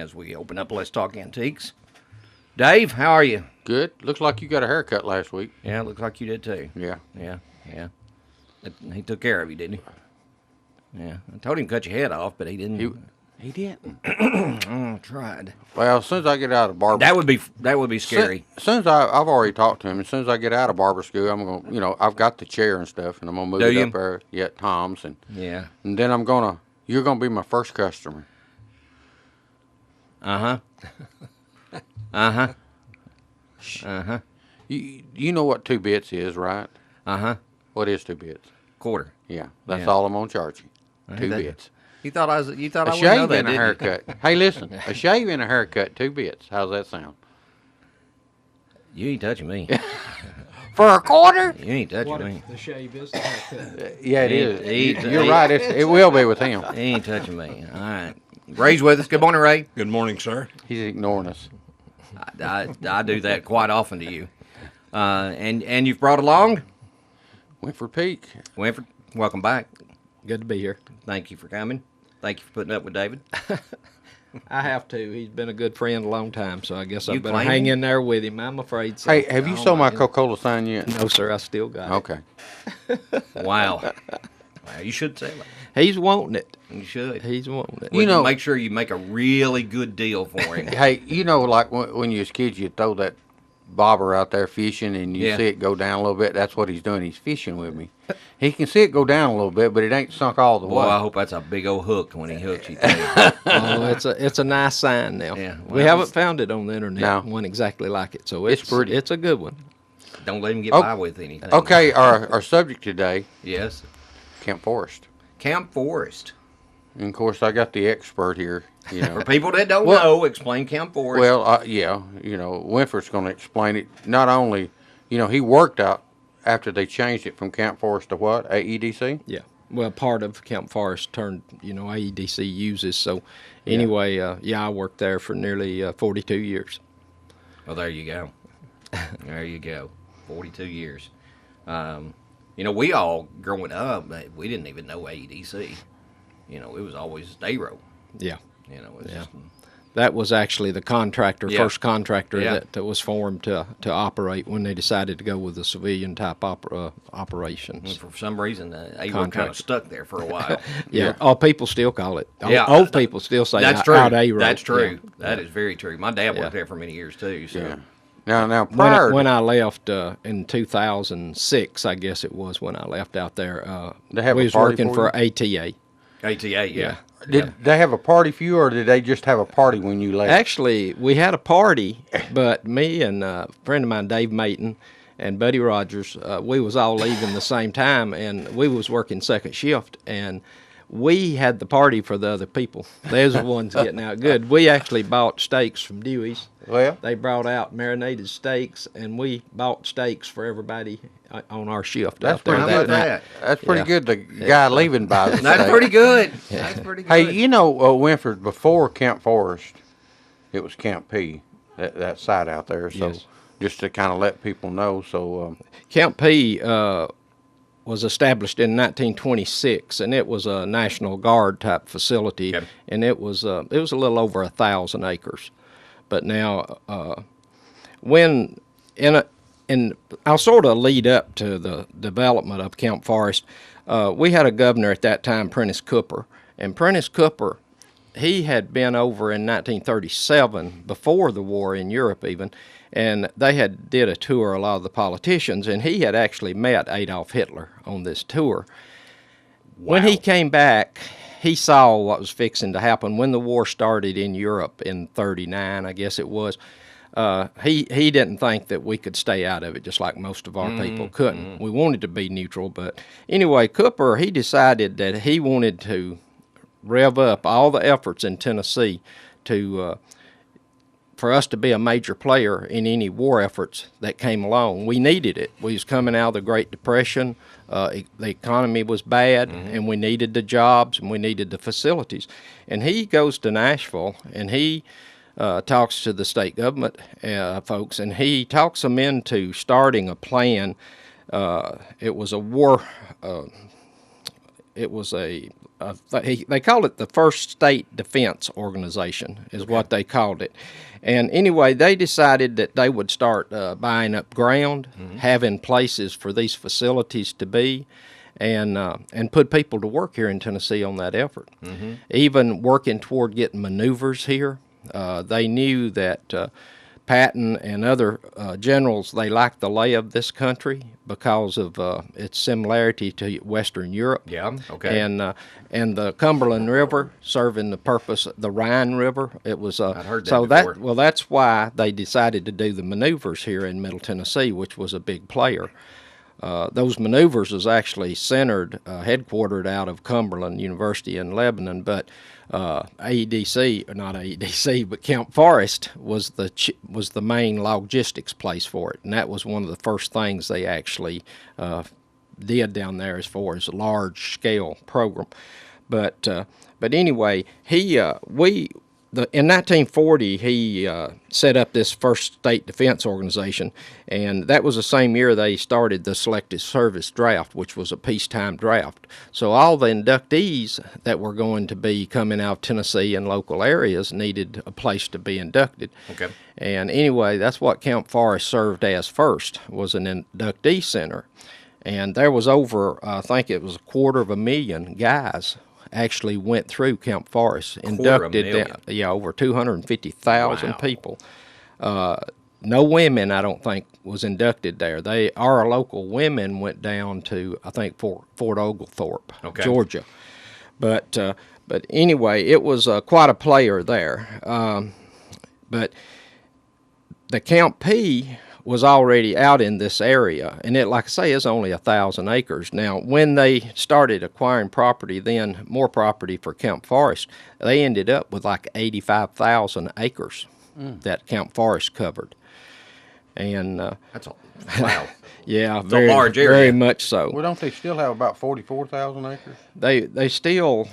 as we open up Let's Talk Antiques. Dave, how are you? Good. Looks like you got a haircut last week. Yeah, it looks like you did too. Yeah. Yeah. He took care of you, didn't he? Yeah. I told him to cut your head off, but he didn't. He didn't. I tried. Well, as soon as I get out of barber, That would be scary. As soon as I've already talked to him. As soon as I get out of barber school, I'm gonna, I've got the chair and stuff, and I'm gonna move it up there. Yeah, Tom's, and Yeah. and then you're gonna be my first customer. You know what 2 bits is, right? What is 2 bits? Quarter. Yeah, that's all I'm gonna charge you. 2 bits. You thought I A wouldn't know shave that, and a did you? haircut. Hey, listen, a shave and a haircut, 2 bits. How's that sound? You ain't touching me. For a quarter? You ain't touching What me. if the shave is the haircut? Yeah, it is. You're right. It will be with him. He ain't touching me. All right. Ray's with us. Good morning, Ray. Good morning, sir. He's ignoring us. I do that quite often to you. And you've brought along Winford Peak. Winford. Welcome back. Good to be here. Thank you for coming. Thank you for putting up with David. I have to. He's been a good friend a long time, so I guess I You better claim hang him? in there with him. I'm afraid so. Hey, have you Oh, sold my man. Coca-Cola sign yet? No, sir. I still got Okay. Wow. Wow, you should sell it. it. He's wanting it. You should. He's wanting it. You know- Make sure you make a really good deal for him. Hey, like when you was kids, you throw that bobber out there fishing and you Yeah. see it go down a little bit. That's what he's doing. He's fishing with me. He can see it go down a little bit, but it ain't sunk all the Boy, way. I hope that's a big old hook when he hooks you. Oh, it's a nice sign now. Yeah, we well, haven't found it on the internet. No. One exactly like it. So It's it's pretty. It's a good one. Don't let him get Oh, by with anything. Okay, our subject today, Yes. Camp Forrest. Camp Forrest. And of course, I got the expert here. For people that don't Well- know, explain Camp Forrest. Well, yeah, Winford's going to explain it. Not only, he worked out after they changed it from Camp Forrest to what? AEDC? Yeah. Well, part of Camp Forrest turned, AEDC uses. So anyway, I worked there for nearly 42 years. Well, there you go. There you go. 42 years. We all, growing up, we didn't even know AEDC. It was always Dayro. Yeah. It's Yeah. just, That was actually the contractor, Yeah. first contractor Yeah. that was formed to operate when they decided to go with the civilian type operations. for some reason, Dayro kind of Contract. stuck there for a while. Yeah. All people still call it. Yeah. Old people still say That's out true. Aero. That's true. Yeah. That is very true. My dad Yeah. worked there for many years, too. So. Yeah. Now prior When I left in 2006, I guess it was when I left out there, They have we a was party working for for ATA. ATA, yeah. did they have a party for you, or did they just have a party when you left? Actually, we had a party, but me and a friend of mine, Dave Mayton, and Buddy Rogers, we was all leaving the same time, and we was working second shift, and we had the party for the other people. They was the ones getting out good. We actually bought steaks from Dewey's. Well, They brought out marinated steaks, and we bought steaks for everybody on our shift That's out there pretty How that about night. that? that's pretty Yeah. good. The guy leaving by the That's steak. pretty good. That's pretty good. Hey, Winford, before Camp Forrest, it was Camp P, that site out there. So Yes. just to kind of let people know. So Camp P was established in 1926, and it was a National Guard type facility, Okay. and it was a little over 1,000 acres. But now, and I'll sort of lead up to the development of Camp Forrest. We had a governor at that time, Prentice Cooper, and Prentice Cooper, he had been over in 1937, before the war in Europe even, and they had did a tour, a lot of the politicians, and he had actually met Adolf Hitler on this tour. When he came back, he saw what was fixing to happen. When the war started in Europe in 39, I guess it was, he didn't think that we could stay out of it, just like most of our people couldn't. We wanted to be neutral, but anyway, Cooper, he decided that he wanted to rev up all the efforts in Tennessee to for us to be a major player in any war efforts that came along. We needed it. We was coming out of the Great Depression. The economy was bad, and we needed the jobs, and we needed the facilities. And he goes to Nashville, and he talks to the state government folks, and he talks them into starting a plan. It was a war it was they called it the First State Defense Organization is what they called it. And anyway, they decided that they would start buying up ground, having places for these facilities to be, and put people to work here in Tennessee on that effort. Even working toward getting maneuvers here. They knew that Patton and other generals, they liked the lay of this country because of its similarity to Western Europe. Yeah, okay. And the Cumberland River serving the purpose, the Rhine River. It was I'd heard that so before. that's why they decided to do the maneuvers here in Middle Tennessee, which was a big player. Those maneuvers was actually centered, headquartered out of Cumberland University in Lebanon, but AEDC, or not AEDC, but Camp Forrest was the main logistics place for it, and that was one of the first things they actually did down there as far as a large-scale program. But anyway, in 1940, he set up this First State Defense Organization, and that was the same year they started the Selective Service Draft, which was a peacetime draft. So all the inductees that were going to be coming out of Tennessee and local areas needed a place to be inducted. Okay. And anyway, that's what Camp Forrest served as first, was an inductee center. And there was over, I think it was 250,000 guys actually went through Camp Forrest, inducted over 250,000 Wow. people. No women, I don't think, was inducted there. Our local women went down to, I think, Fort Oglethorpe, Okay. Georgia. But anyway, it was quite a player there. But the Camp P was already out in this area, and it, like I say, is only 1,000 acres. Now, when they started acquiring property, then more property for Camp Forrest, they ended up with like 85,000 acres that Camp Forrest covered. And That's all. Wow. yeah, a very, large area. very much so. Well, don't they still have about 44,000 acres? They still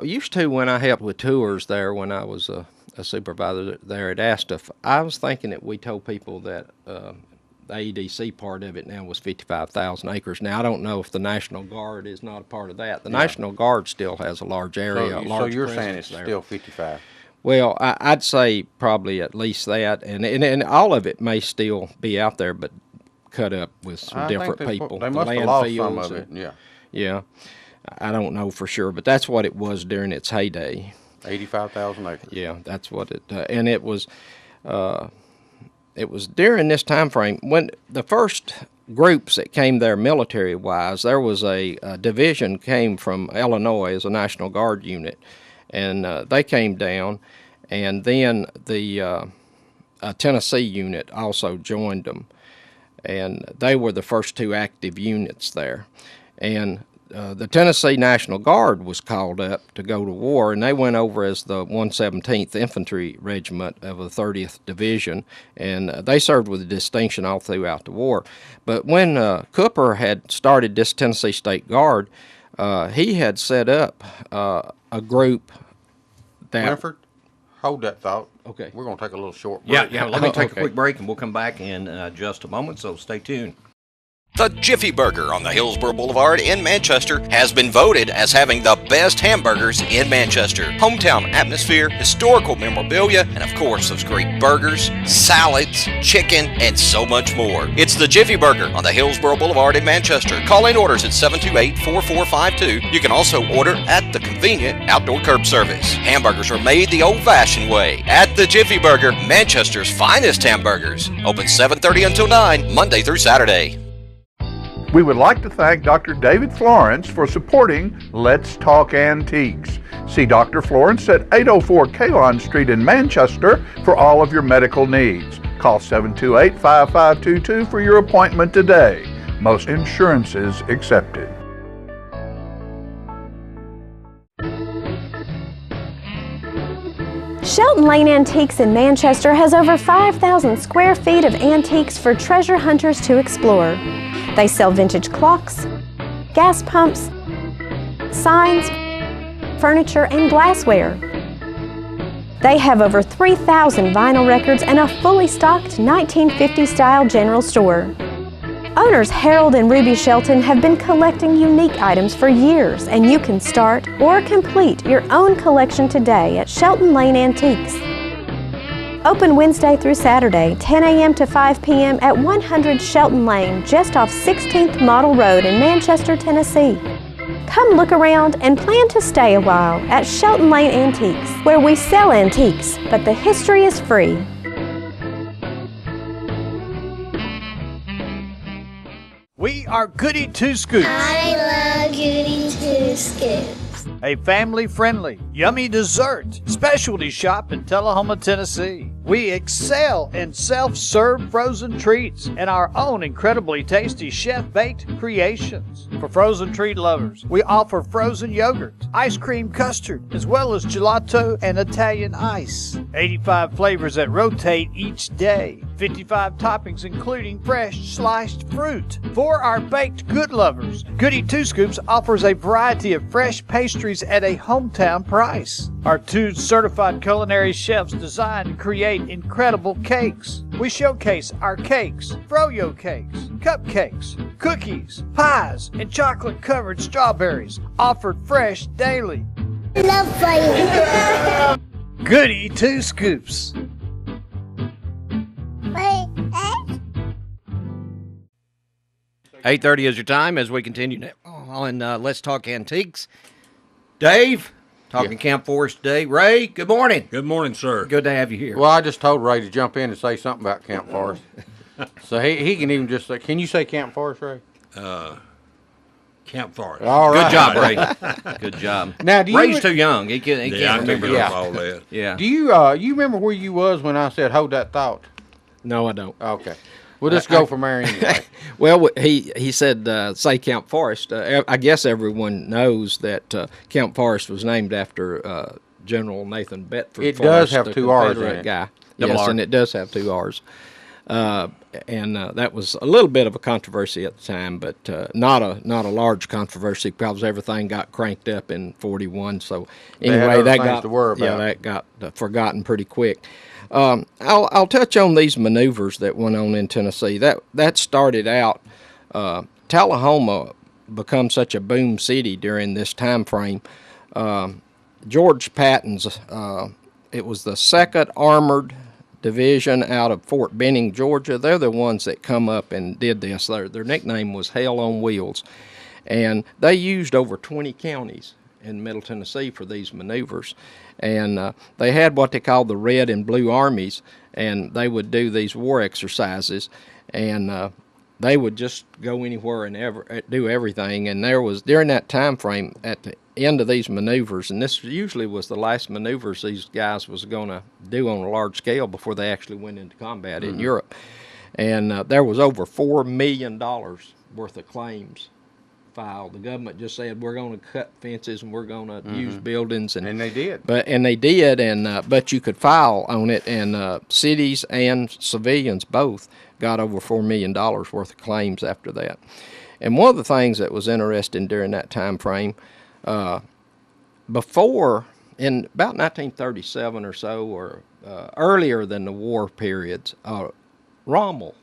used to, when I helped with tours there when I was a supervisor there at ASTA. I was thinking that we told people that the AEDC part of it now was 55,000 acres. Now, I don't know if the National Guard is not a part of that. The National Guard still has a large area, a So large you're saying presence it's there. still 55? Well, I'd say probably at least that, and all of it may still be out there, but cut up with some I different think people. They The must have lost some landfills of it, and- yeah. Yeah, I don't know for sure, but that's what it was during its heyday. 85,000 acres. Yeah, that's what it, and it was during this time frame when the first groups that came there military-wise. There was a division came from Illinois as a National Guard unit, and they came down, and then the Tennessee unit also joined them, and they were the first two active units there, and the Tennessee National Guard was called up to go to war, and they went over as the 117th Infantry Regiment of the 30th Division, and they served with distinction all throughout the war. But when Cooper had started this Tennessee State Guard, he had set up a group that... Winford, hold that thought. Okay. We're going to take a little short break. Yeah, let me take Okay. a quick break, and we'll come back in just a moment, so stay tuned. The Jiffy Burger on the Hillsborough Boulevard in Manchester has been voted as having the best hamburgers in Manchester. Hometown atmosphere, historical memorabilia, and of course those great burgers, salads, chicken, and so much more. It's the Jiffy Burger on the Hillsborough Boulevard in Manchester. Call in orders at 728-4452. You can also order at the convenient outdoor curb service. Hamburgers are made the old-fashioned way at the Jiffy Burger, Manchester's finest hamburgers. Open 7:30 until 9, Monday through Saturday. We would like to thank Dr. David Florence for supporting Let's Talk Antiques. See Dr. Florence at 804 Kalon Street in Manchester for all of your medical needs. Call 728-5522 for your appointment today. Most insurances accepted. Shelton Lane Antiques in Manchester has over 5,000 square feet of antiques for treasure hunters to explore. They sell vintage clocks, gas pumps, signs, furniture, and glassware. They have over 3,000 vinyl records and a fully stocked 1950s style general store. Owners Harold and Ruby Shelton have been collecting unique items for years, and you can start or complete your own collection today at Shelton Lane Antiques. Open Wednesday through Saturday, 10 a.m. to 5 p.m. at 100 Shelton Lane, just off 16th Model Road in Manchester, Tennessee. Come look around and plan to stay a while at Shelton Lane Antiques, where we sell antiques, but the history is free. We are Goody Two Scoops. I love Goody Two Scoops. A family-friendly, yummy dessert specialty shop in Tullahoma, Tennessee. We excel in self-serve frozen treats and our own incredibly tasty chef-baked creations. For frozen treat lovers, we offer frozen yogurt, ice cream custard, as well as gelato and Italian ice. 85 flavors that rotate each day. 55 toppings including fresh sliced fruit. For our baked good lovers, Goody Two Scoops offers a variety of fresh pastries at a hometown price. Our 2 certified culinary chefs design and create incredible cakes. We showcase our cakes, froyo cakes, cupcakes, cookies, pies, and chocolate-covered strawberries, offered fresh daily. Love playing. Goody Two Scoops. 8:30 is your time as we continue now on Let's Talk Antiques. Dave, talking Camp Forrest today. Ray, good morning. Good morning, sir. Good to have you here. Well, I just told Ray to jump in and say something about Camp Forrest. So he can even just say, can you say Camp Forrest, Ray? Camp Forrest. All right. Good job, Ray. Good job. Now, do you Ray's too young. He can't Yeah, I remember remember that. all that. Yeah. Do you you remember where you was when I said hold that thought? No, I don't. Okay. We'll just go from there anyway. Well, he said say Camp Forrest. I guess everyone knows that Camp Forrest was named after General Nathan Bedford. It Forrest, does have the 2 R's in Confederate it. guy. Double Yes, R. and it does have 2 R's. And that was a little bit of a controversy at the time, but not a large controversy because everything got cranked up in ~41. So had anyway, other that things got to worry about. that got forgotten pretty quick. I'll touch on these maneuvers that went on in Tennessee. That started out. Tullahoma become such a boom city during this time frame. George Patton's. It was the 2nd Armored Division out of Fort Benning, Georgia. They're the ones that come up and did this. Their nickname was Hell on Wheels, and they used over 20 counties in Middle Tennessee for these maneuvers. And they had what they called the Red and Blue Armies, and they would do these war exercises, and they would just go anywhere and do everything. And there was, during that time frame, at the end of these maneuvers, and this usually was the last maneuvers these guys was going to do on a large scale before they actually went into combat in Europe. And there was over $4 million worth of claims filed. The government just said, we're going to cut fences and we're going to use buildings. And they did. And they did, but you could file on it, and cities and civilians both got over $4 million worth of claims after that. And one of the things that was interesting during that time frame, before, in about 1937 or so, or earlier than the war periods, Rommel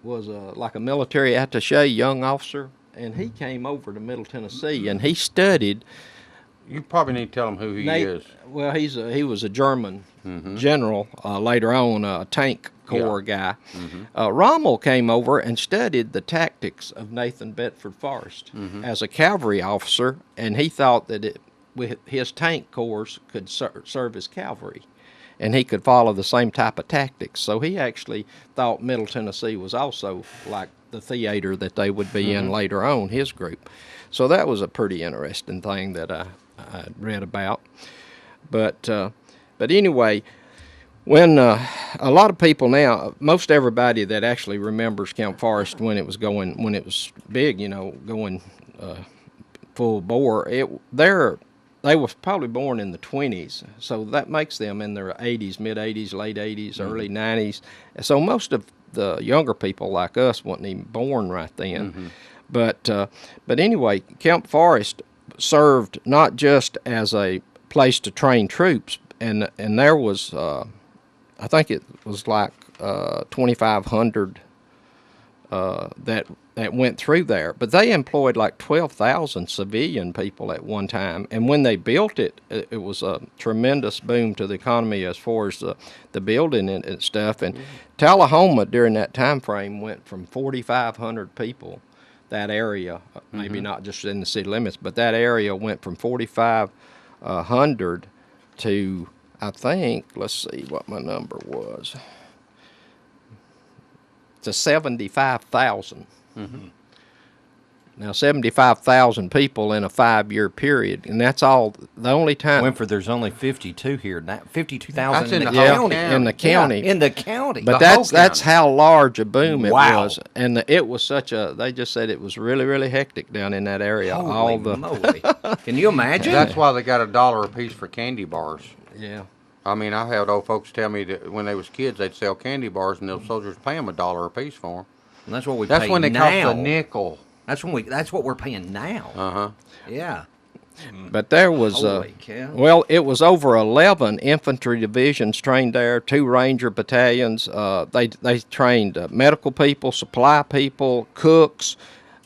was like a military attaché, young officer, and he came over to Middle Tennessee, and he studied. You probably need to tell him who he is. Well, he was a German general, later on a tank corps guy. Rommel came over and studied the tactics of Nathan Bedford Forrest as a cavalry officer, and he thought that his tank corps could serve as cavalry, and he could follow the same type of tactics. So he actually thought Middle Tennessee was also like the theater that they would be in later on, his group. So that was a pretty interesting thing that I read about. But anyway, when a lot of people now, most everybody that actually remembers Camp Forrest when it was big, going full bore, they was probably born in the 20s, so that makes them in their 80s, mid-80s, late 80s, early 90s. So most of the younger people like us wasn't even born right then. But anyway, Camp Forrest served not just as a place to train troops, and there was, I think it was like 2,500 that went through there. But they employed like 12,000 civilian people at one time. And when they built it, it was a tremendous boom to the economy as far as the building and stuff. And Tullahoma during that time frame went from 4,500 people, that area, maybe not just in the city limits, but that area went from 4,500 to, I think, let's see what my number was, to 75,000. Now, 75,000 people in a 5-year period, and that's all. The only time Winford, there's only 52 here now. 52,000 That's in in the the whole county. county. in the county. Yeah, in the county. But The whole that's county. how large a boom it Wow. was, and it was such a. They just said it was really, really hectic down in that area. Holy moly! Can you imagine? That's why they got $1 a piece for candy bars. Yeah. I mean, I had old folks tell me that when they was kids, they'd sell candy bars, and those soldiers pay them $1 a piece for them. And that's what we That's pay when they now. cost a nickel. That's what we're paying now. Yeah. But there was, Holy cow. well, it was over 11 infantry divisions trained there, 2 Ranger battalions. They trained medical people, supply people, cooks.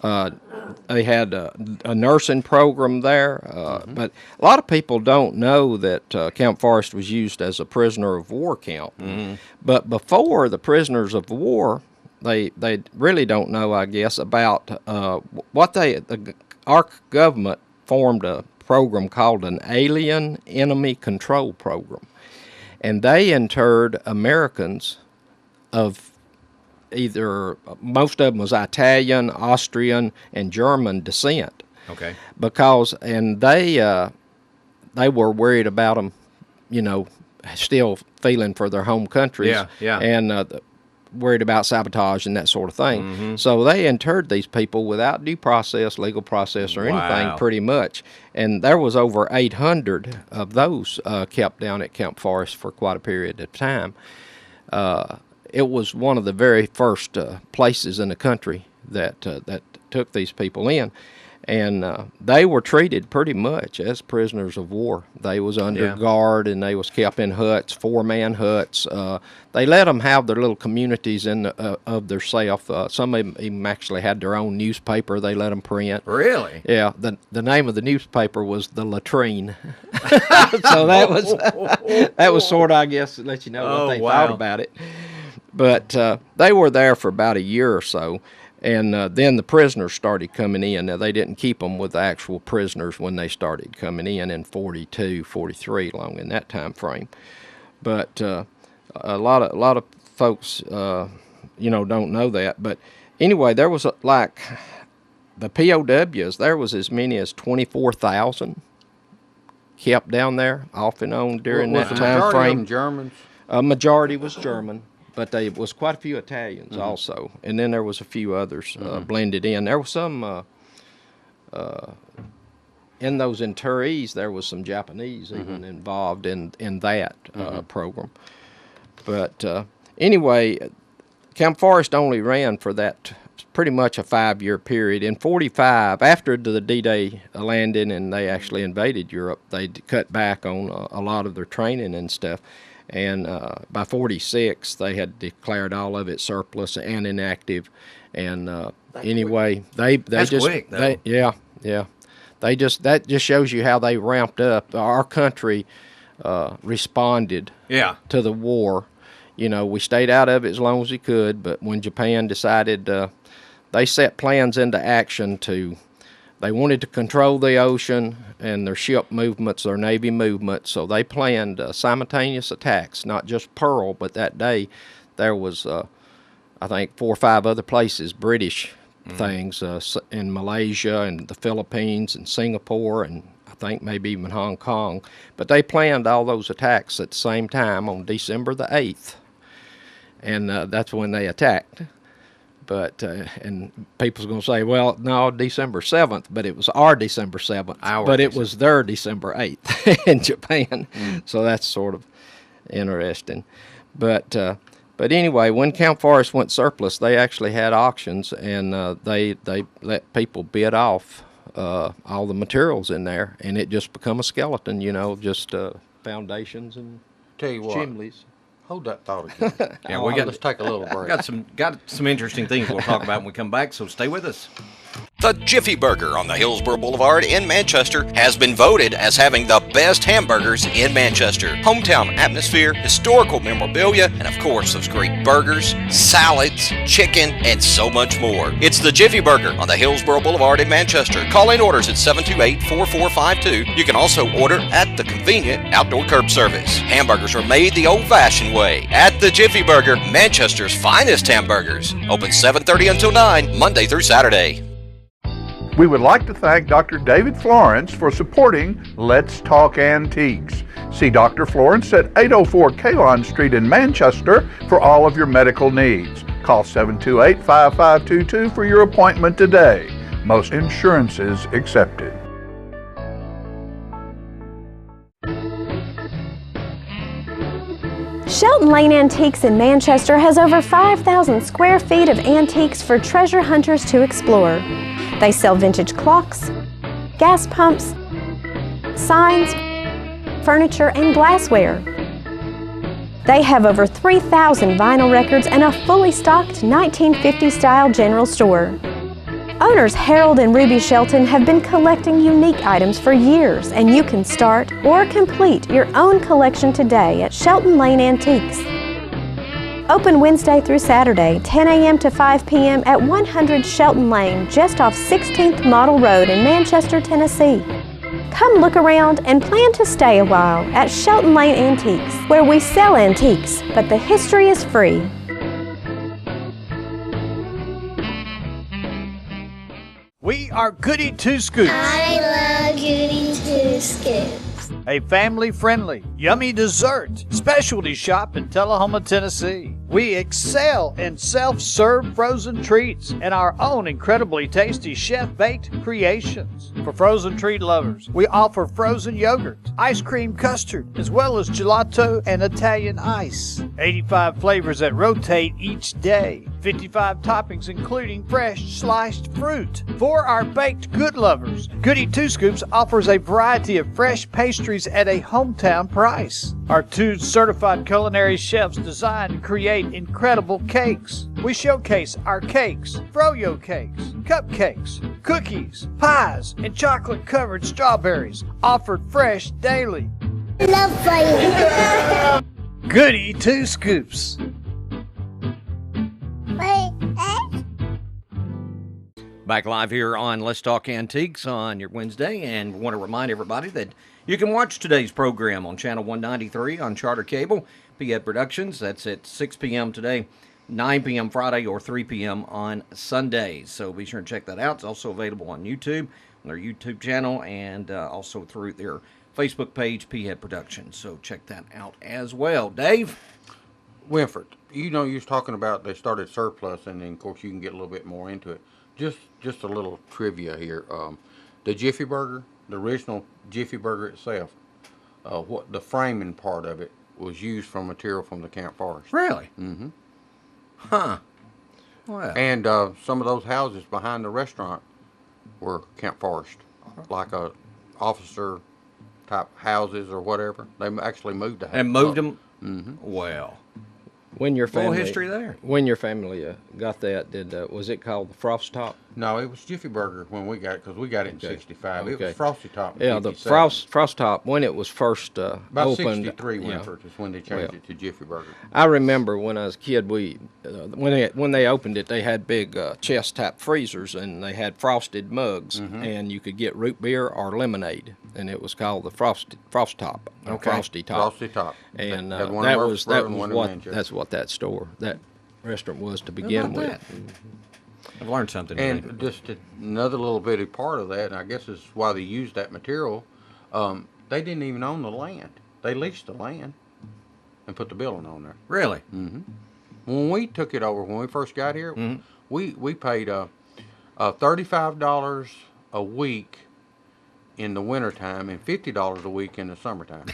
They had a nursing program there. But a lot of people don't know that Camp Forrest was used as a prisoner of war camp. But before the prisoners of war, they really don't know, I guess, about what our government formed a program called an Alien Enemy Control Program. And they interred Americans of either, most of them was Italian, Austrian, and German descent. Okay. Because, and they were worried about them, still feeling for their home countries. Yeah. And worried about sabotage and that sort of thing. So they interred these people without due process, legal process, or anything, Wow. pretty much. And there was over 800 of those kept down at Camp Forrest for quite a period of time. It was one of the very first places in the country that took these people in. And they were treated pretty much as prisoners of war. They was under guard, and they was kept in huts, 4-man huts. They let them have their little communities of their self. Some of them even actually had their own newspaper they let them print. Really? Yeah, the name of the newspaper was The Latrine. So that was sort of, I guess, to let you know what they thought about it. But they were there for about a year or so. And then the prisoners started coming in. Now, they didn't keep them with the actual prisoners when they started coming in 42, 43, along in that time frame. But a lot of folks, don't know that. But anyway, there was like the POWs. There was as many as 24,000 kept down there off and on during that time frame. Germans. A majority was German. But there was quite a few Italians also, and then there was a few others blended in. There was some in those interrees. There was some Japanese even involved in that program. But anyway, Camp Forrest only ran for that pretty much a 5-year period. In 45, after the D-Day landing and they actually invaded Europe, they cut back on a lot of their training and stuff. And by 46, they had declared all of it surplus and inactive. And anyway, they That's just quick, though. that just shows you how they ramped up. Our country responded to the war. We stayed out of it as long as we could. But when Japan decided, they set plans into action they wanted to control the ocean and their ship movements, their Navy movements, so they planned simultaneous attacks, not just Pearl, but that day there was, I think, 4 or 5 other places, British things, in Malaysia and the Philippines and Singapore and I think maybe even Hong Kong. But they planned all those attacks at the same time on December the 8th, and that's when they attacked. But, and people's going to say, well, no, December 7th, but it was our December 7th. It was their December 8th in Japan. So that's sort of interesting. But anyway, when Camp Forrest went surplus, they actually had auctions, and they let people bid off all the materials in there, and it just become a skeleton, just foundations and Tell you what, chimneys. Hold that thought again. Yeah, Let's take a little break. got some interesting things we'll talk about when we come back, so stay with us. The Jiffy Burger on the Hillsborough Boulevard in Manchester has been voted as having the best hamburgers in Manchester. Hometown atmosphere, historical memorabilia, and of course those great burgers, salads, chicken, and so much more. It's the Jiffy Burger on the Hillsborough Boulevard in Manchester. Call in orders at 728-4452. You can also order at the convenient outdoor curb service. Hamburgers are made the old-fashioned way at the Jiffy Burger, Manchester's finest hamburgers. Open 7:30 until 9, Monday through Saturday. We would like to thank Dr. David Florence for supporting Let's Talk Antiques. See Dr. Florence at 804 Kalon Street in Manchester for all of your medical needs. Call 728-5522 for your appointment today. Most insurances accepted. Shelton Lane Antiques in Manchester has over 5,000 square feet of antiques for treasure hunters to explore. They sell vintage clocks, gas pumps, signs, furniture, and glassware. They have over 3,000 vinyl records and a fully stocked 1950-style general store. Owners Harold and Ruby Shelton have been collecting unique items for years, and you can start or complete your own collection today at Shelton Lane Antiques. Open Wednesday through Saturday, 10 a.m. to 5 p.m. at 100 Shelton Lane, just off 16th Model Road in Manchester, Tennessee. Come look around and plan to stay a while at Shelton Lane Antiques, where we sell antiques, but the history is free. We are Goody Two Scoops, I love Goody Two Scoops. a family-friendly, yummy dessert specialty shop in Tullahoma, Tennessee. We excel in self-serve frozen treats and our own incredibly tasty chef-baked creations. For frozen treat lovers, we offer frozen yogurt, ice cream custard, as well as gelato and Italian ice. 85 flavors that rotate each day. 55 toppings including fresh sliced fruit. For our baked good lovers, Goody Two Scoops offers a variety of fresh pastries at a hometown price. Our 2 certified culinary chefs design and create incredible cakes. We showcase our cakes, froyo cakes, cupcakes, cookies, pies, and chocolate-covered strawberries, offered fresh daily. I love playing. Goody Two Scoops. Back live here on Let's Talk Antiques on your Wednesday, and want to remind everybody that you can watch today's program on Channel 193 on Charter Cable, Piet Productions. That's at 6 p.m. today, 9 p.m. Friday, or 3 p.m. on Sundays. So be sure and check that out. It's also available on YouTube, on their YouTube channel, and also through their Facebook page, Piet Productions. So check that out as well. Dave? Winford, you know, you was talking about they started surplus, and then of course you can get a little bit more into it. Just a little trivia here. The Jiffy Burger, the original Jiffy Burger itself, what the framing part of it was used from material from the Camp Forrest. Really? Mm-hmm. Huh. Well. And some of those houses behind the restaurant were Camp Forrest, like a officer type houses or whatever. They actually moved the house. And moved them? Mm-hmm. Well. When your Full family history there. When your family got that, was it called the Frost Top? No, it was Jiffy Burger when we got it, because we got it in '65. It Okay. was Frosty Top. Yeah, the 57. Frost Top, when it was first About opened. '63, yeah. Winford, is when they changed it to Jiffy Burger. I remember when I was a kid, when they opened it, they had big chest top freezers, and they had frosted mugs, and you could get root beer or lemonade, and it was called the Frost Top, or Okay. Frosty Top. Frosty Top. And Had one that in was Murfreesboro and one in Manchester. that's what that restaurant was to How begin about with. that? I've learned something today. And just another little bitty part of that, and I guess is why they used that material, they didn't even own the land. They leased the land and put the building on there. Really? When we took it over, when we first got here, we paid $35 a week in the wintertime and $50 a week in the summertime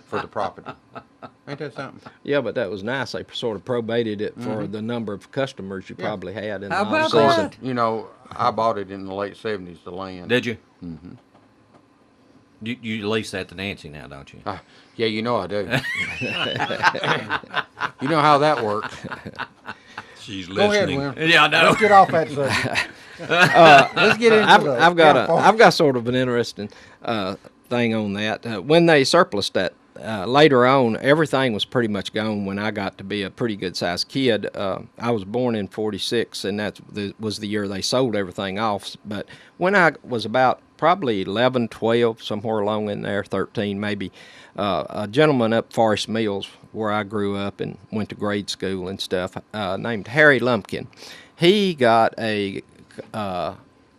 for the property. Ain't that something? Yeah, but that was nice. They sort of probated it for the number of customers you probably had in the How about off-season. that? You know, I bought it in the late 70s, the land. Did you? You lease that to Nancy now, don't you? Yeah, you know I do. You know how that works. She's Go ahead, listening. Wim. Yeah, I know. Let's get off that subject. Let's get into I've got sort of an interesting thing on that. When they surplused that later on, everything was pretty much gone. When I got to be a pretty good sized kid, I was born in '46, and that was the year they sold everything off. But when I was about probably 11, 12, somewhere along in there, 13 maybe, a gentleman up Forrest Mills, where I grew up and went to grade school and stuff, named Harry Lumpkin. He got a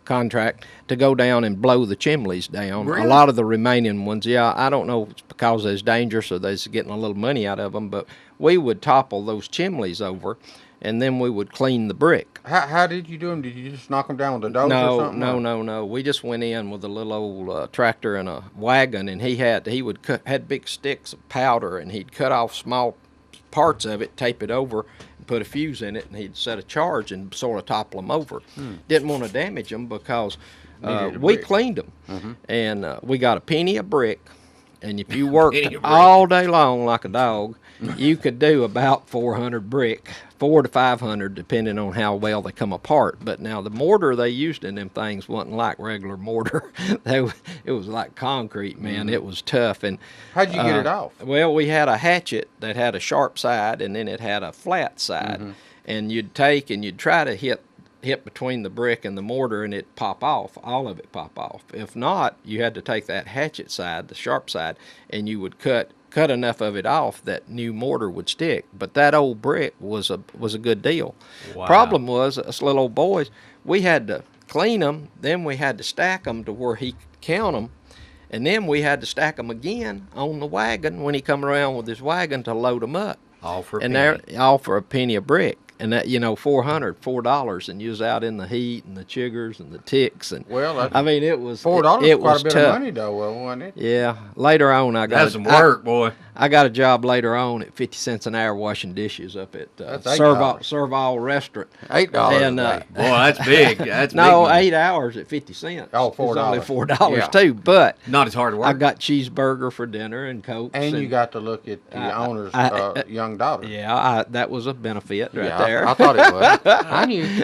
contract to go down and blow the chimneys down. Really? A lot of the remaining ones, yeah, I don't know if it's because there's dangerous or they're getting a little money out of them, but we would topple those chimneys over, and then we would clean the brick. How did you do them? Did you just knock them down with a dozer or No, something? no. We just went in with a little old tractor and a wagon, and he would had big sticks of powder, and he'd cut off small parts of it, tape it over, and put a fuse in it, and he'd set a charge and sort of topple them over. Didn't want to damage them because we cleaned them, and we got a penny a brick, and if you worked all day long like a dog, you could do about 400 brick, 400 to 500, depending on how well they come apart. But now the mortar they used in them things wasn't like regular mortar. It was like concrete, man. It was tough. And how'd you get it off? Well, we had a hatchet that had a sharp side, and then it had a flat side. And you'd take and you'd try to hit between the brick and the mortar, and it'd pop off, all of it pop off. If not, you had to take that hatchet side, the sharp side, and you would cut enough of it off that new mortar would stick. But that old brick was a good deal. Wow. Problem was, us little old boys, we had to clean them, then we had to stack them to where he could count them, and then we had to stack them again on the wagon when he come around with his wagon to load them up. All for a And penny. they're all for a penny a brick. And that, $4, and you was out in the heat and the chiggers and the ticks, and Well, that's I mean, it was $4 It is quite was a bit tough. of money, though, wasn't it? Yeah. Later on, I got That's some work, boy. I got a job later on at 50 cents an hour washing dishes up at That's Serval Restaurant. $8 And, a day. Boy, that's big. That's No, big money. 8 hours at 50 cents. Oh, It was only $4. $4 Yeah. too. But Not as hard to work. I got cheeseburger for dinner and Cokes. And you got to look at the owner's young daughter. Yeah, that was at benefit right Yeah, there. I thought it was. I knew.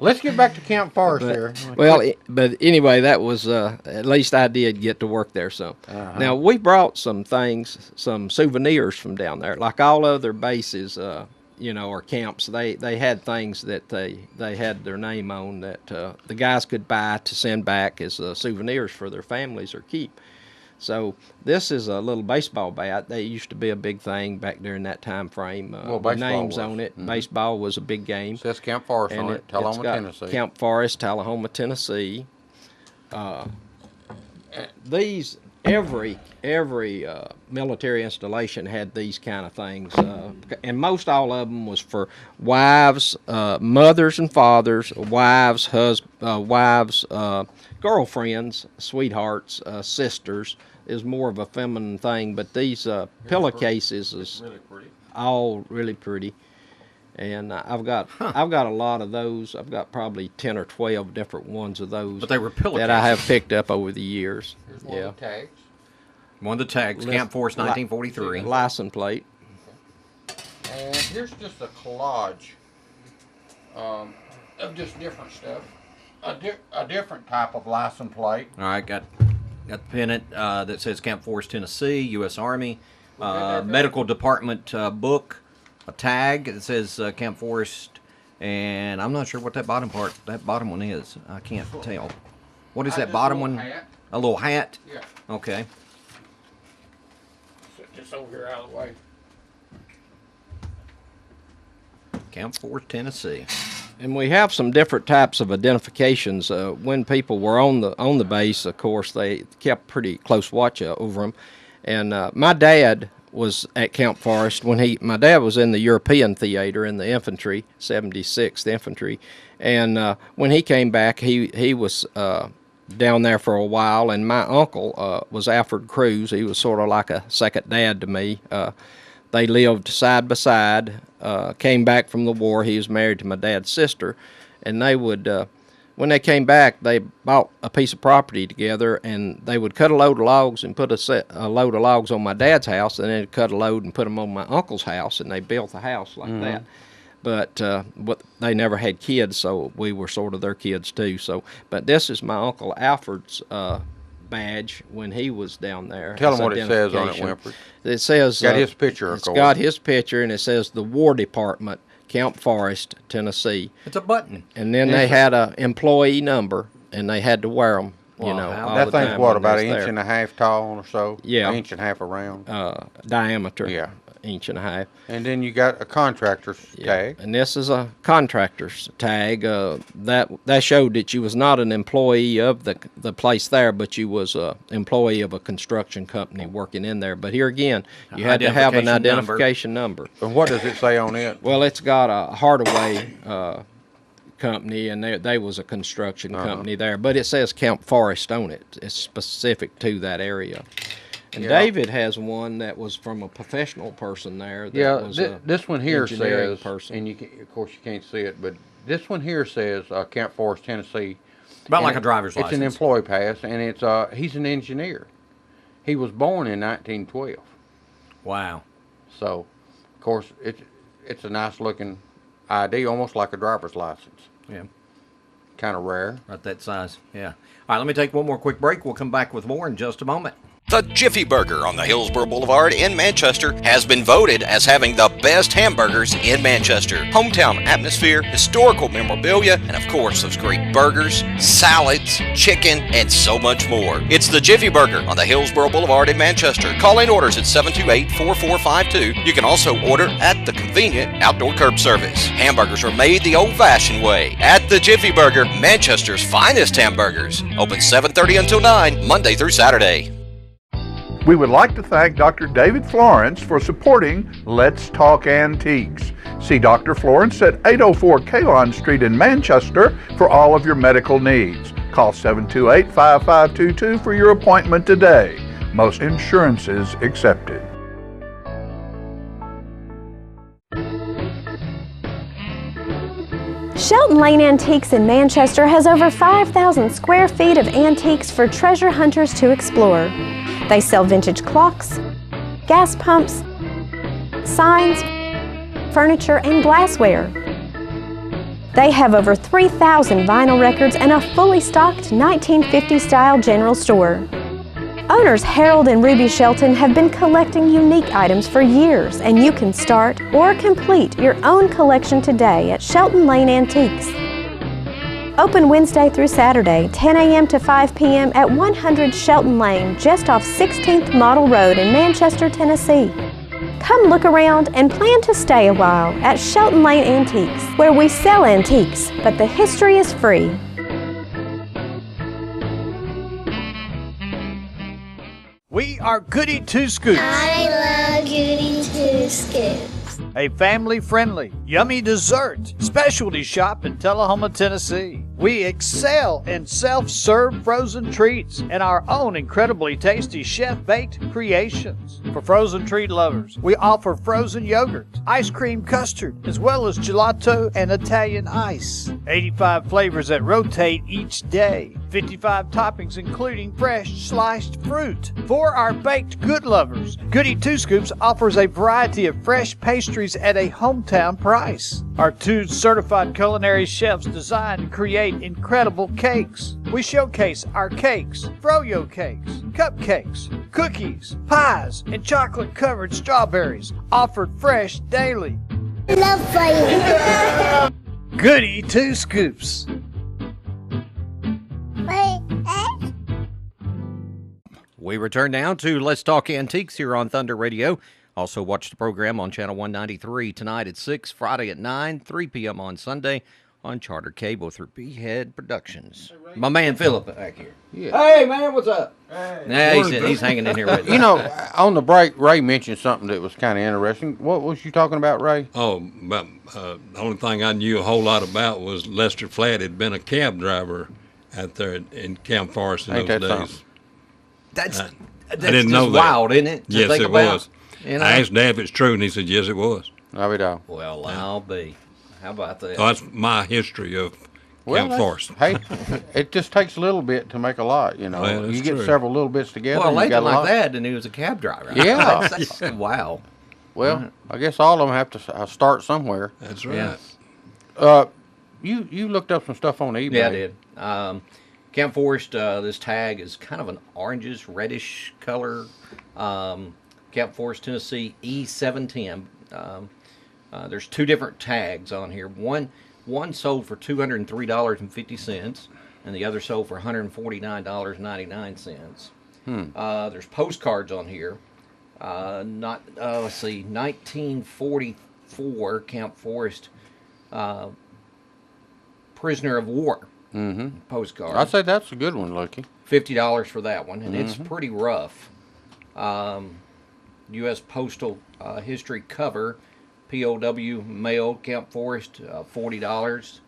Let's get back to Camp Forrest here. Well, but anyway, that was at least I did get to work there some. Now we brought some things, some souvenirs from down there, like all other bases, or camps. They had things that they had their name on that the guys could buy to send back as souvenirs for their families or keep. So this is a little baseball bat. They used to be a big thing back during that time frame. Well, with baseball names was. on it. Baseball was a big game. Says Camp Forrest on it, it's Tullahoma, got Tennessee. Camp Forrest, Tullahoma, Tennessee. These every military installation had these kind of things, and most all of them was for wives, mothers and fathers, wives, girlfriends, sweethearts, sisters. Is more of a feminine thing, but these pillowcases is Really pretty. all really pretty. And I've got a lot of those. I've got probably 10 or 12 different ones of those. But they were pillowcases. that I have picked up over the years. Here's one of the tags. One of the tags, Camp Forrest 1943. License plate. And here's just a collage of just different stuff. A different type of license plate. All right, got the pennant that says Camp Forrest, Tennessee, U.S. Army. Medical Department book, a tag that says Camp Forrest, and I'm not sure what that bottom one is. I can't tell. What is that bottom one? Hat. A little hat? Yeah. Okay. Just over here out of the way. Camp Forrest, Tennessee. And we have some different types of identifications. When people were on the base, of course, they kept pretty close watch over them. And my dad was at Camp Forrest when my dad was in the European theater in the infantry, 76th Infantry. And when he came back, he was down there for a while. And my uncle was Alfred Cruz. He was sort of like a second dad to me. They lived side by side, came back from the war. He was married to my dad's sister, and they would, when they came back, they bought a piece of property together, and they would cut a load of logs and put a load of logs on my dad's house, and then cut a load and put them on my uncle's house, and they built the house like that. But they never had kids, so we were sort of their kids too. So, but this is my Uncle Alfred's badge when he was down there. Tell them what it says on it, Winfred. It says got his picture. It's got his picture, and it says the War Department, Camp Forrest, Tennessee. It's a button. And then they had a employee number, and they had to wear them. You know, all that the thing's time what, when about they an was inch there. and a half tall or so? Yeah. An inch and a half around. Diameter. Yeah. Inch and a half. And then you got a contractor's tag. And this is a contractor's tag. That showed that you was not an employee of the place there, but you was an employee of a construction company working in there. But here again, you had to have an identification number. And what does it say on it? Well, it's got a Hardaway company, and they was a construction company there. But it says Camp Forrest on it. It's specific to that area. And David has one that was from a professional person there. That was this one here says, person. and of course you can't see it, but this one here says Camp Forrest, Tennessee. About like a driver's license. It's an employee pass, and it's he's an engineer. He was born in 1912. Wow. So, of course, it's a nice looking ID, almost like a driver's license. Yeah. Kind of rare. Right that size. Yeah. All right, let me take one more quick break. We'll come back with more in just a moment. The Jiffy Burger on the Hillsborough Boulevard in Manchester has been voted as having the best hamburgers in Manchester. Hometown atmosphere, historical memorabilia, and of course those great burgers, salads, chicken, and so much more. It's the Jiffy Burger on the Hillsborough Boulevard in Manchester. Call in orders at 728-4452. You can also order at the convenient outdoor curb service. Hamburgers are made the old-fashioned way at the Jiffy Burger, Manchester's finest hamburgers. Open 7:30 until 9, Monday through Saturday. We would like to thank Dr. David Florence for supporting Let's Talk Antiques. See Dr. Florence at 804 Kalon Street in Manchester for all of your medical needs. Call 728-5522 for your appointment today. Most insurances accepted. Shelton Lane Antiques in Manchester has over 5,000 square feet of antiques for treasure hunters to explore. They sell vintage clocks, gas pumps, signs, furniture, and glassware. They have over 3,000 vinyl records and a fully stocked 1950-style general store. Owners Harold and Ruby Shelton have been collecting unique items for years, and you can start or complete your own collection today at Shelton Lane Antiques. Open Wednesday through Saturday, 10 a.m. to 5 p.m. at 100 Shelton Lane, just off 16th Model Road in Manchester, Tennessee. Come look around and plan to stay a while at Shelton Lane Antiques, where we sell antiques, but the history is free. We are Goody Two Scoops, I love Goody Two Scoops. a family-friendly, yummy dessert specialty shop in Tullahoma, Tennessee. We excel in self-serve frozen treats and our own incredibly tasty chef-baked creations. For frozen treat lovers, we offer frozen yogurt, ice cream custard, as well as gelato and Italian ice. 85 flavors that rotate each day. 55 toppings including fresh sliced fruit. For our baked good lovers, Goody Two Scoops offers a variety of fresh pastries at a hometown price. Our 2 certified culinary chefs design and create incredible cakes. We showcase our cakes, froyo cakes, cupcakes, cookies, pies, and chocolate-covered strawberries, offered fresh daily. I love fighting. Goody Two Scoops. We return now to Let's Talk Antiques here on Thunder Radio. Also watch the program on Channel 193 tonight at 6, Friday at 9, 3 p.m. on Sunday on Charter Cable through Behead Productions. My man Philip back here. Yeah. Hey, man, what's up? Hey. Nah, he's hanging in here with You know, on the break, Ray mentioned something that was kind of interesting. What was you talking about, Ray? Oh, but the only thing I knew a whole lot about was Lester Flatt had been a cab driver out there in Camp Forrest in Ain't those that days. something? That's I didn't know that. Wild, isn't it? Yes, it was. You know? I asked Dad if it's true, and he said, yes, it was. I'll be down. Well, I'll be. How about that? So that's my history of Camp Forrest. Hey, it just takes a little bit to make a lot, you know. Well, that's you get true. several little bits together. Well, and you later got a like lot. that, and he was a cab driver. Yeah. Wow. Well, I guess all of them have to start somewhere. That's right. Yeah. You looked up some stuff on eBay. Yeah, I did. Camp Forrest, this tag is kind of an orangish, reddish color. Camp Forrest, Tennessee, E710. There's two different tags on here. One sold for $203.50, and the other sold for $149.99. There's postcards on here. Let's see, 1944 Camp Forrest prisoner of war postcard. I'd say that's a good one, Lucky. $50 for that one, and it's pretty rough. U.S. Postal History cover, POW mail, Camp Forrest, $40.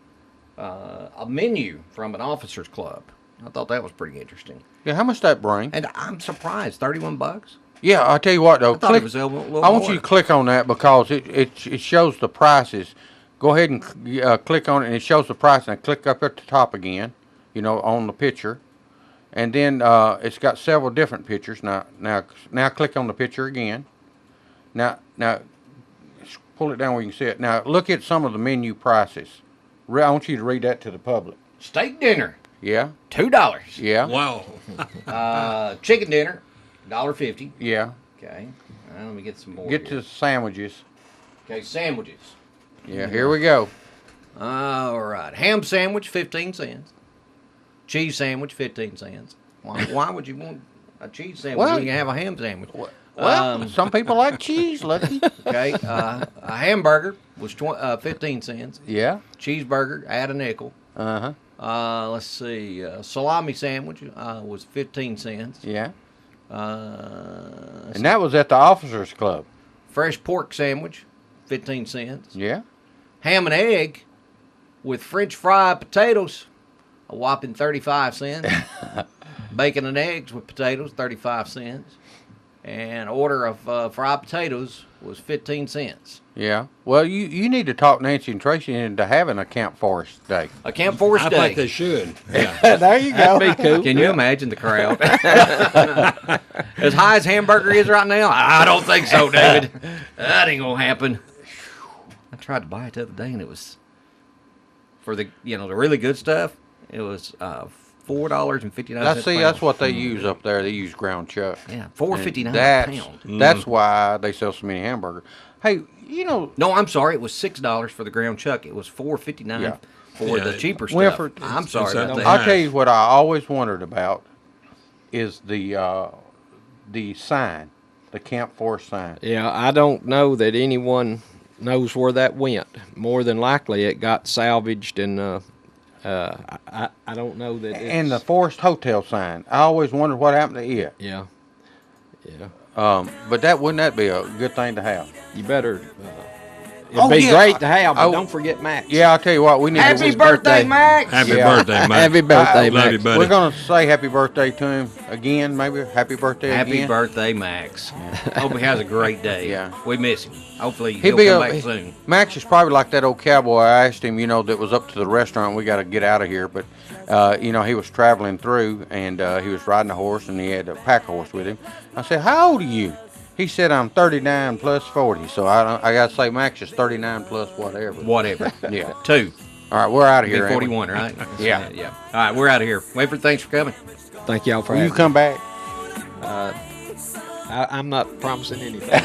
A menu from an officers club. I thought that was pretty interesting. Yeah, how much that bring? And I'm surprised, $31. Yeah, I'll tell you what though. I thought it was a little I want more. you to click on that because it shows the prices. Go ahead and click on it, and it shows the price. And click up at the top again, you know, on the picture, and then it's got several different pictures. Now click on the picture again. Now pull it down where you can see it. Now look at some of the menu prices. I want you to read that to the public. Steak dinner, Yeah. $2. Yeah. Wow. Chicken dinner, $1.50. Yeah. Okay. Let me get some more. Get to the sandwiches. Okay, sandwiches. Yeah. Here we go. All right. Ham sandwich, 15 cents. Cheese sandwich, 15 cents. Why would you want a cheese sandwich Well, when you have a ham sandwich? Well, some people like cheese, Lucky. Okay. A hamburger was 15 cents. Yeah. Cheeseburger, add a nickel. Uh-huh. Let's see. Salami sandwich was 15 cents. Yeah. And that was at the Officers Club. Fresh pork sandwich, 15 cents. Yeah. Ham and egg with French fried potatoes, a whopping 35 cents. Bacon and eggs with potatoes, 35 cents. And an order of fried potatoes was 15 cents. Yeah. Well, you need to talk Nancy and Tracy into having a Camp Forrest day. A Camp Forrest I day. think they should. Yeah. There you go. That'd be cool. Can you imagine the crowd? As high as hamburger is right now? I don't think so, David. That ain't gonna happen. I tried to buy it the other day, and it was for the the really good stuff. It was $4.59. That's what they use up there. They use ground chuck. Yeah, $4.59 a That's pound. that's why they sell so many hamburgers. Hey, No, I'm sorry. It was $6 for the ground chuck. It was $4.59 Yeah. for Yeah, the cheaper stuff. Winford, I'm sorry it's about at that. the I'll tell you what I always wondered about is the sign, the Camp Forrest sign. Yeah, I don't know that anyone knows where that went. More than likely, it got salvaged, and I don't know that. And the Forrest Hotel sign. I always wondered what happened to it. Yeah, yeah. But wouldn't that be a good thing to have? You better. It'd Oh, be yeah. great to have, but Oh. don't forget Max. Yeah, I'll tell you what. We need to Happy wish birthday, Max! Happy Yeah. birthday, man. Happy birthday, Love Max. you, buddy. We're gonna say happy birthday to him again. Maybe happy birthday Happy again. birthday, Max. Hope he has a great day. Yeah. We miss him. Hopefully He'll he'll be come a- back soon. Max is probably like that old cowboy. I asked him, that was up to the restaurant. We got to get out of here, but he was traveling through, and he was riding a horse, and he had a pack horse with him. I said, "How old are you?" He said, "I'm 39 plus 40." So I got to say, Max is 39 plus whatever. Whatever. Yeah. 2. All right, we're out of Be here. ain't we? 41, right? Yeah. Yeah. All right, we're out of here. Wafer, thanks for coming. Thank y'all for Will you having come back? me. I'm not promising anything.